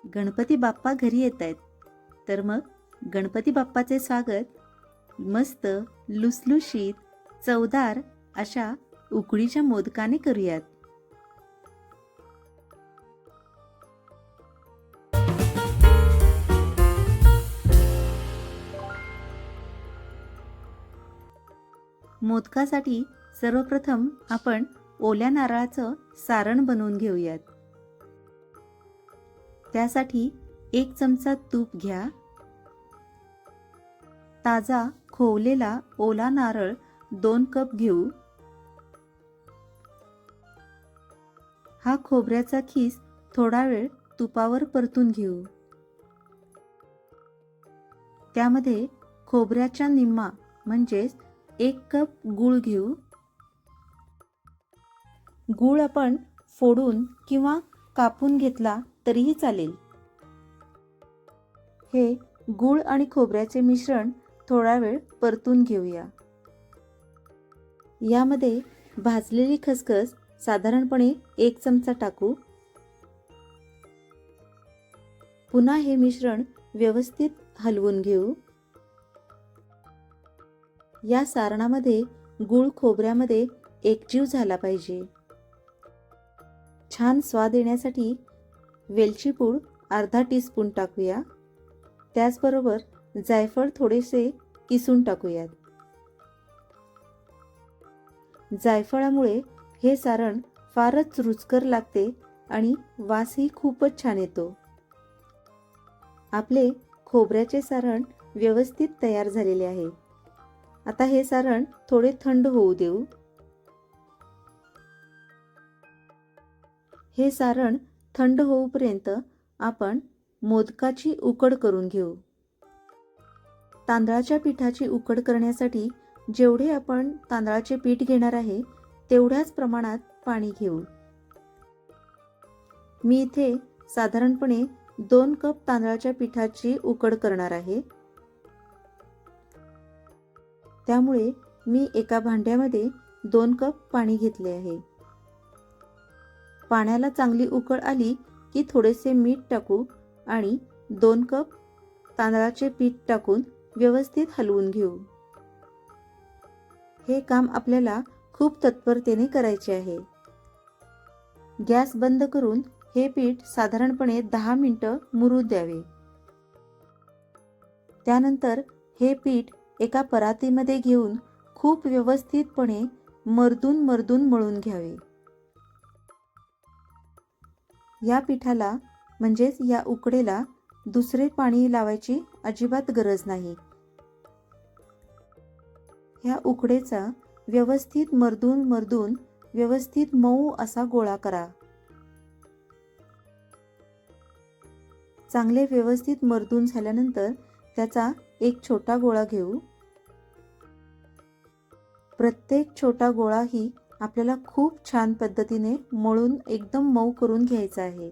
गणपती बाप्पा घरी येत आहेत. तर मग गणपती बाप्पाचे स्वागत मस्त लुसलुशीत चवदार अशा उकडीच्या मोदकाने करूयात. मोदकासाठी सर्वप्रथम आपण ओल्या नारळाचं सारण बनवून घेऊयात. त्यासाठी 1 चमचा तूप घ्या. ताजा खोवलेला ओला नारळ 2 कप घेऊ. हा खोबऱ्याचा खीस थोडा वेळ तुपावर परतून घेऊ. त्यामध्ये खोबऱ्याच्या निम्मा म्हणजेच 1 कप गूळ घेऊ. गूळ आपण फोडून किंवा कापून घेतला तरीही चालेल. हे गूळ आणि खोबऱ्याचे मिश्रण थोडा वेळ परतून घेऊया. यामध्ये भाजलेली खसखस साधारणपणे 1 चमचा टाकू. पुन्हा हे मिश्रण व्यवस्थित हलवून घेऊ. या सारणामध्ये गूळ खोबऱ्यामध्ये एकजीव झाला पाहिजे. छान स्वाद येण्यासाठी वेलची पूड अर्धा टीस्पून टाकूया. त्याचबरोबर जायफळ थोडेसे किसून टाकूयात. जायफळामुळे हे सारण फारच रुचकर लागते आणि वासही खूपच छान येतो. आपले खोबऱ्याचे सारण व्यवस्थित तयार झालेले आहे. आता हे सारण थोडे थंड होऊ देऊ. हे सारण थंड होऊपर्यंत आपण मोदकाची उकड करून घेऊ. तांदळाच्या पिठाची उकड करण्यासाठी जेवढे आपण तांदळाचे पीठ घेणार आहे तेवढ्याच प्रमाणात पाणी घेऊ. मी इथे साधारणपणे 2 कप तांदळाच्या पिठाची उकड करणार आहे. त्यामुळे मी एका भांड्यामध्ये 2 कप पाणी घेतले आहे. पाण्याला चांगली उकळ आली की थोडेसे मीठ टाकू आणि 2 कप तांदळाचे पीठ टाकून व्यवस्थित हलवून घेऊ. हे काम आपल्याला खूप तत्परतेने करायचे आहे. गॅस बंद करून हे पीठ साधारणपणे 10 मिनिटं मुरू द्यावे. त्यानंतर हे पीठ एका परातीमध्ये घेऊन खूप व्यवस्थितपणे मर्दून मळून घ्यावे. या पिठाला म्हणजेच या उकडेला दुसरे पाणी लावायची अजिबात गरज नाही. ह्या उकडेचा व्यवस्थित मर्दून व्यवस्थित मऊ असा गोळा करा. चांगले व्यवस्थित मर्दून झाल्यानंतर त्याचा एक छोटा गोळा घेऊ. प्रत्येक छोटा गोळाही आपल्याला खूप छान पद्धतीने मळून एकदम मऊ करून घ्यायचा आहे.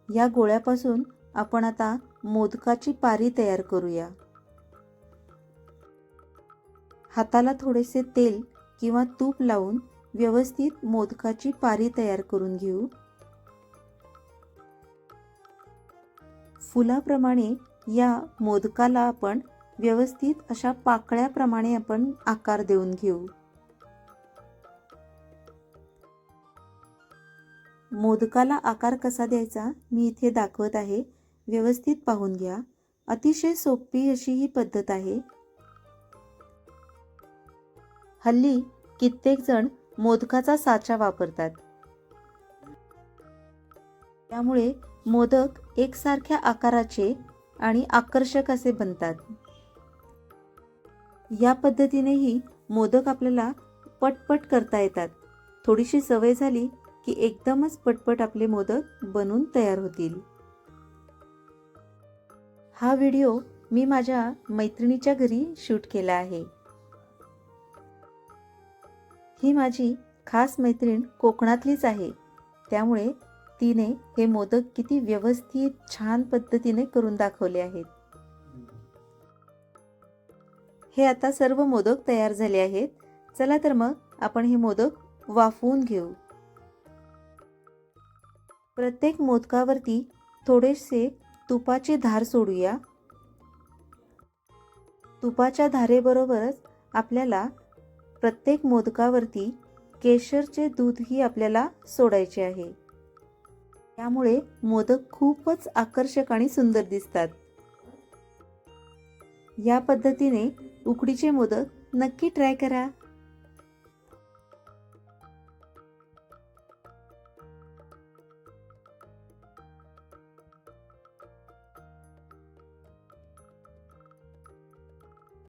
या गोळ्यापासून आपण आता मोदकाची पारी तयार करूया. हाताला थोडेसे तेल किंवा तूप लावून व्यवस्थित मोदकाची पारी तयार करून घेऊ. फुलाप्रमाणे या मोदकाला आपण व्यवस्थित अशा पाकळ्याप्रमाणे आपण आकार देऊन घेऊ. मोदकाला आकार कसा द्यायचा मी इथे दाखवत आहे. व्यवस्थित पाहून घ्या. अतिशय सोपी अशी ही पद्धत आहे. हल्ली कित्येक जण मोदकाचा साचा वापरतात. त्यामुळे मोदक एकसारख्या आकाराचे आणि आकर्षक असे बनतात. या पद्धतीनेही मोदक आपल्याला पटपट करता येतात. थोडीशी सवय झाली की एकदमच पटपट आपले मोदक बनून तयार होतील. हा व्हिडिओ मी माझ्या मैत्रिणीच्या घरी शूट केला आहे. ही माझी खास मैत्रीण कोकणातलीच आहे. त्यामुळे तिने हे मोदक किती व्यवस्थित छान पद्धतीने करून दाखवले आहेत. हे आता सर्व मोदक तयार झाले आहेत. चला तर मग आपण हे मोदक वाफवून घेऊ. प्रत्येक मोदकावरती थोडेसे तुपाची धार सोडूया. तुपाच्या धारेबरोबरच आपल्याला प्रत्येक मोदकावरती केशरचे दूधही आपल्याला सोडायचे आहे. त्यामुळे मोदक खूपच आकर्षक आणि सुंदर दिसतात. या पद्धतीने उकडीचे मोदक नक्की ट्राय करा.